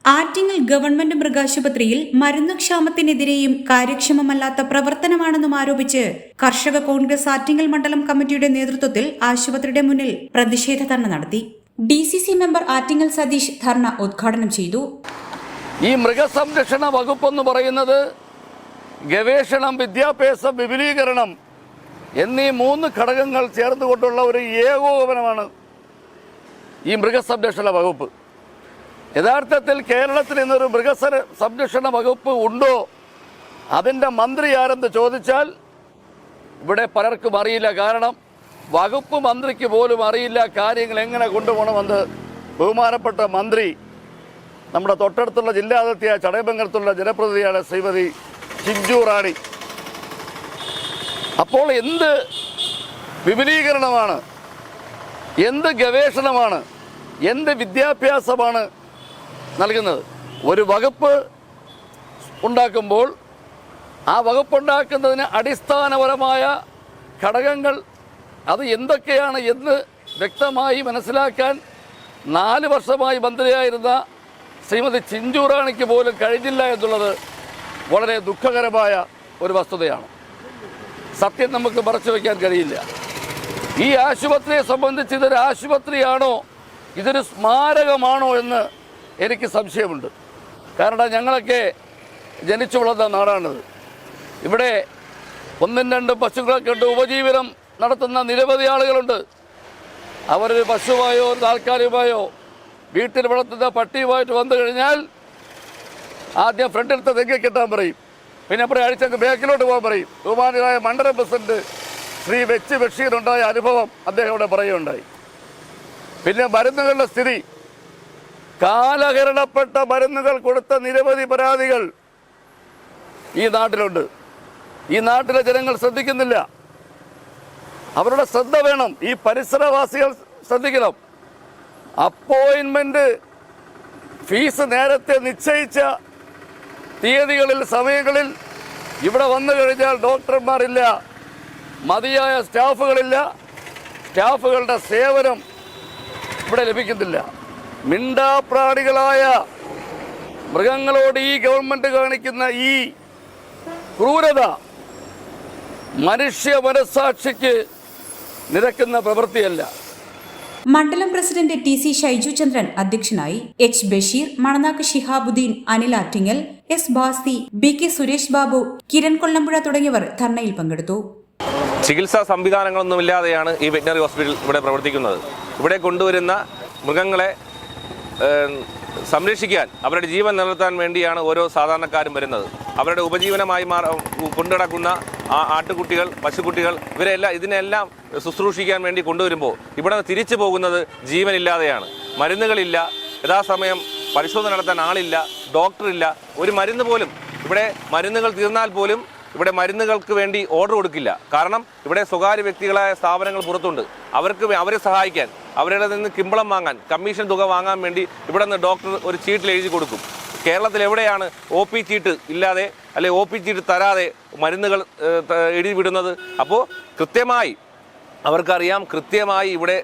Attingal government മൃഗാശുപത്രിയിൽ മരുന്നുക്ഷാമത്തിനെതിരെയും കാര്യക്ഷമമല്ലാത്ത പ്രവർത്തനമാണെന്നും ആരോപിച്ച് കർഷക കോൺഗ്രസ് ആറ്റിങ്ങൽ മണ്ഡലം കമ്മിറ്റിയുടെ നേതൃത്വത്തിൽ ആശുപത്രിയുടെ മുന്നിൽ പ്രതിഷേധ ധർണ നടത്തി. DCC മെമ്പർ ആറ്റിങ്ങൽ സതീഷ് ധർണ ഉദ്ഘാടനം ചെയ്തു. ഈ മൃഗസംരക്ഷണ വകുപ്പെന്ന് പറയുന്നത് ഗവേഷണം, വിദ്യാഭ്യാസം, വിപുലീകരണം എന്നീ 3 ഘടകങ്ങൾ ചേർന്നുകൊണ്ടുള്ള ഒരു ഏകോപനമാണ് ഈ മൃഗസംരക്ഷണ വകുപ്പ്. യഥാർത്ഥത്തിൽ കേരളത്തിൽ ഇന്നൊരു മൃഗസംരക്ഷണ വകുപ്പ് ഉണ്ടോ, അതിൻ്റെ മന്ത്രി ആരെന്ന് ചോദിച്ചാൽ ഇവിടെ പലർക്കും അറിയില്ല. കാരണം വകുപ്പ് മന്ത്രിക്ക് പോലും അറിയില്ല കാര്യങ്ങൾ എങ്ങനെ കൊണ്ടുപോകണമെന്ന്. ബഹുമാനപ്പെട്ട മന്ത്രി നമ്മുടെ തൊട്ടടുത്തുള്ള ജില്ലാ അതിർത്തിയായ ചടയമംഗലത്തുള്ള ജനപ്രതിനിധിയാണ് ശ്രീമതി ചിഞ്ചു റാണി. അപ്പോൾ എന്ത് വിപുലീകരണമാണ്, എന്ത് ഗവേഷണമാണ്, എന്ത് വിദ്യാഭ്യാസമാണ് നൽകുന്നത്? ഒരു വകുപ്പ് ഉണ്ടാക്കുമ്പോൾ ആ വകുപ്പുണ്ടാക്കുന്നതിന് അടിസ്ഥാനപരമായ ഘടകങ്ങൾ അത് എന്തൊക്കെയാണ് എന്ന് വ്യക്തമായി മനസ്സിലാക്കാൻ 4 വർഷമായി മന്ത്രിയായിരുന്ന ശ്രീമതി ചിഞ്ചു റാണിക്ക് പോലും കഴിഞ്ഞില്ല എന്നുള്ളത് വളരെ ദുഃഖകരമായ ഒരു വസ്തുതയാണ്. സത്യം നമുക്ക് മറച്ചു വയ്ക്കാൻ കഴിയില്ല. ഈ ആശുപത്രിയെ സംബന്ധിച്ച് ഇതൊരു ആശുപത്രിയാണോ, ഇതൊരു സ്മാരകമാണോ എന്ന് എനിക്ക് സംശയമുണ്ട്. കാരണം ഞങ്ങളൊക്കെ ജനിച്ചു വളർന്ന നാടാണിത്. ഇവിടെ 1-2 പശുക്കളൊക്കെ ഉണ്ട്. ഉപജീവനം നടത്തുന്ന നിരവധി ആളുകളുണ്ട്. അവരൊരു പശുവായോ താൽക്കാലികമായോ വീട്ടിൽ വളർത്തുന്ന പട്ടിയുമായിട്ട് വന്നു കഴിഞ്ഞാൽ ആദ്യം ഫ്രണ്ടിലത്തെ തെങ്ങ് കെട്ടാൻ പറയും, പിന്നെ അപ്പുറം അഴിച്ചങ്ങ് ബാക്കിലോട്ട് പോകാൻ പറയും. ബഹുമാനരായ മണ്ഡലം പ്രസിഡന്റ് ശ്രീ വെച്ച് ബഷീറുണ്ടായ അനുഭവം അദ്ദേഹം ഇവിടെ പറയുകയുണ്ടായി. പിന്നെ മരുന്നുകളുടെ സ്ഥിതി, കാലഹരണപ്പെട്ട മരുന്നുകൾ കൊടുത്ത നിരവധി പരാതികൾ ഈ നാട്ടിലുണ്ട്. ഈ നാട്ടിലെ ജനങ്ങൾ ശ്രദ്ധിക്കുന്നില്ല. അവരുടെ ശ്രദ്ധ വേണം. ഈ പരിസരവാസികൾ ശ്രദ്ധിക്കണം. അപ്പോയിൻമെന്റ് ഫീസ് നേരത്തെ നിശ്ചയിച്ച തീയതികളിൽ, സമയങ്ങളിൽ ഇവിടെ വന്നു കഴിഞ്ഞാൽ ഡോക്ടർമാരില്ല, മതിയായ സ്റ്റാഫുകളില്ല, സ്റ്റാഫുകളുടെ സേവനം ഇവിടെ ലഭിക്കുന്നില്ല. മിണ്ടാപ്രാണികളായ മൃഗങ്ങളോട് ഈ ഗവൺമെന്റ് കാണിക്കുന്ന ഈ ക്രൂരത മനുഷ്യ മനസ്സാക്ഷിക്ക് നിരക്കുന്ന പ്രവൃത്തിയല്ല. മണ്ഡലം പ്രസിഡന്റ് TC ഷൈജു ചന്ദ്രൻ അധ്യക്ഷനായി. H ബഷീർ, മണനാക്ക് ഷിഹാബുദ്ദീൻ, അനിൽ ആറ്റിങ്ങൽ, S ബാസി, BK സുരേഷ് ബാബു, കിരൺ കൊല്ലമ്പുഴ തുടങ്ങിയവർ ധർണയിൽ പങ്കെടുത്തു. ചികിത്സാ സംവിധാനങ്ങളൊന്നുമില്ലാതെയാണ് ഈ വെറ്റിനറി ഹോസ്പിറ്റൽ ഇവിടെ പ്രവർത്തിക്കുന്നത്. ഇവിടെ കൊണ്ടുവരുന്ന മൃഗങ്ങളെ സംരക്ഷിക്കാൻ, അവരുടെ ജീവൻ നിലനിർത്താൻ വേണ്ടിയാണ് ഓരോ സാധാരണക്കാരും വരുന്നത്. അവരുടെ ഉപജീവനമായി കൊണ്ടുനടക്കുന്ന ആട്ടുകുട്ടികൾ, പശുക്കുട്ടികൾ, ഇതിനെല്ലാം ശുശ്രൂഷിക്കാൻ വേണ്ടി കൊണ്ടുവരുമ്പോൾ ഇവിടെ തിരിച്ചു പോകുന്നത് ജീവനില്ലാതെയാണ്. മരുന്നുകളില്ല, യഥാസമയം പരിശോധന നടത്താൻ ആളില്ല, ഡോക്ടറില്ല. ഒരു മരുന്ന് പോലും ഇവിടെ, മരുന്നുകൾ തീർന്നാൽ പോലും ഇവിടെ മരുന്നുകൾക്ക് വേണ്ടി ഓർഡർ കൊടുക്കില്ല. കാരണം ഇവിടെ സ്വകാര്യ വ്യക്തികളായ സ്ഥാപനങ്ങൾ പുറത്തുണ്ട്. അവരെ സഹായിക്കാൻ, അവരുടെ നിന്ന് കിമ്പളം വാങ്ങാൻ, കമ്മീഷൻ തുക വാങ്ങാൻ വേണ്ടി ഇവിടെ നിന്ന് ഡോക്ടർ ഒരു ചീട്ടിൽ എഴുതി കൊടുക്കും. കേരളത്തിൽ എവിടെയാണ് OP ചീട്ട് ഇല്ലാതെ, അല്ലെ OP ചീട്ട് തരാതെ മരുന്നുകൾ എഴുതി വിടുന്നത്? അപ്പോൾ കൃത്യമായി അവർക്കറിയാം, കൃത്യമായി ഇവിടെ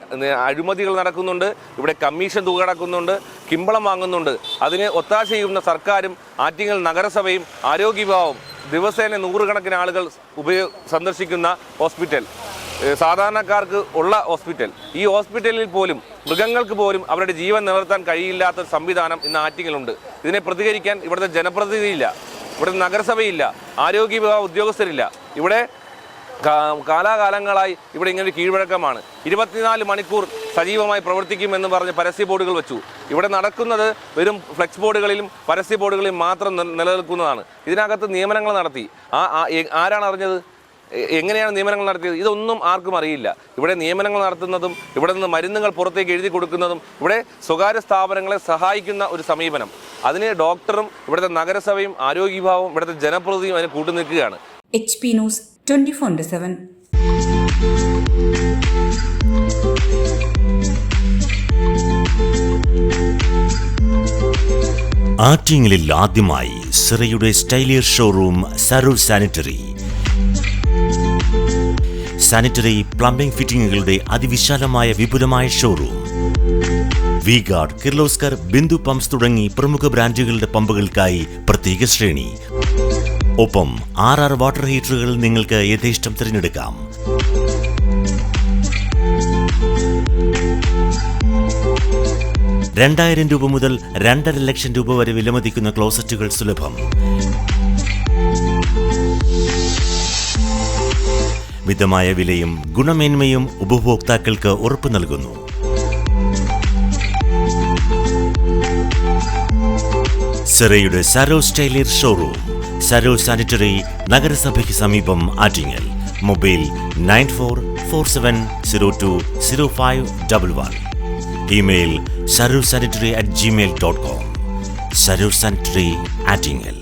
അഴിമതികൾ നടക്കുന്നുണ്ട്, ഇവിടെ കമ്മീഷൻ തുക നടക്കുന്നുണ്ട്, കിമ്പളം വാങ്ങുന്നുണ്ട്. അതിന് ഒത്താശ ചെയ്യുന്ന സർക്കാരും ആറ്റിങ്ങൽ നഗരസഭയും ആരോഗ്യവിഭാഗവും ദിവസേന 100 കണക്കിന് ആളുകൾ സന്ദർശിക്കുന്ന ഹോസ്പിറ്റൽ, സാധാരണക്കാർക്ക് ഉള്ള ഹോസ്പിറ്റൽ. ഈ ഹോസ്പിറ്റലിൽ പോലും മൃഗങ്ങൾക്ക് പോലും അവരുടെ ജീവൻ നിലനിർത്താൻ കഴിയില്ലാത്ത സംവിധാനം ഇന്ന് ആറ്റിങ്ങലുണ്ട്. ഇതിനെ പ്രതികരിക്കാൻ ഇവിടുത്തെ ജനപ്രതിനിധിയില്ല, ഇവിടുത്തെ നഗരസഭയില്ല, ആരോഗ്യ വിഭാഗ ഉദ്യോഗസ്ഥരില്ല. ഇവിടെ കാലാകാലങ്ങളായി ഇവിടെ ഇങ്ങനെ കീഴ്വഴക്കമാണ്. 24 മണിക്കൂർ സജീവമായി പ്രവർത്തിക്കുമെന്ന് പറഞ്ഞ് പരസ്യ ബോർഡുകൾ വെച്ചു. ഇവിടെ നടക്കുന്നത് വെറും ഫ്ലെക്സ് ബോർഡുകളിലും പരസ്യ ബോർഡുകളിലും മാത്രം നിലനിൽക്കുന്നതാണ്. ഇതിനകത്ത് നിയമനങ്ങൾ നടത്തി ആരാണ് അറിഞ്ഞത്? എങ്ങനെയാണ് നിയമനങ്ങൾ നടത്തിയത്? ഇതൊന്നും ആർക്കും അറിയില്ല. ഇവിടെ നിയമനങ്ങൾ നടത്തുന്നതും ഇവിടെ നിന്ന് മരുന്നുകൾ പുറത്തേക്ക് എഴുതി കൊടുക്കുന്നതും ഇവിടെ സ്വകാര്യ സ്ഥാപനങ്ങളെ സഹായിക്കുന്ന ഒരു സമീപനം, അതിന് ഡോക്ടറും ഇവിടുത്തെ നഗരസഭയും ആരോഗ്യ വിഭാഗവും ഇവിടുത്തെ ജനപ്രതിനിധിയും അതിന് കൂട്ടുനിൽക്കുകയാണ്. HP news 24/7. ആറ്റിങ്ങലിൽ ആദ്യമായി സിറയുടെ സ്റ്റൈലിയർ ഷോറൂം സരൂർ സാനിറ്ററി പ്ലംബിംഗ് ഫിറ്റിംഗുകളുടെ അതിവിശാലമായ വിപുലമായ ഷോറൂം. വി-ഗാർഡ്, കിർലോസ്കർ, ബിന്ദു പമ്പ്സ് തുടങ്ങി പ്രമുഖ ബ്രാൻഡുകളുടെ പമ്പുകൾക്കായി പ്രത്യേക ശ്രേണി. ഒപ്പം 6 വാട്ടർ ഹീറ്ററുകൾ നിങ്ങൾക്ക് യഥേഷ്ടം തിരഞ്ഞെടുക്കാം. ₹2,000 മുതൽ 2.5 ലക്ഷം വരെ വിലമതിക്കുന്ന ക്ലോസറ്റുകൾ സുലഭം. മിതമായ വിലയും ഗുണമേന്മയും ഉപഭോക്താക്കൾക്ക് ഉറപ്പു നൽകുന്നു. സിറയുടെ Saros tailor showroom, Saros sanitary, നഗരസഭയ്ക്ക് സമീപം, Attingal. Mobile 9447020511. Email sarosanitary@gmail.com. Saros sanitary, Attingal.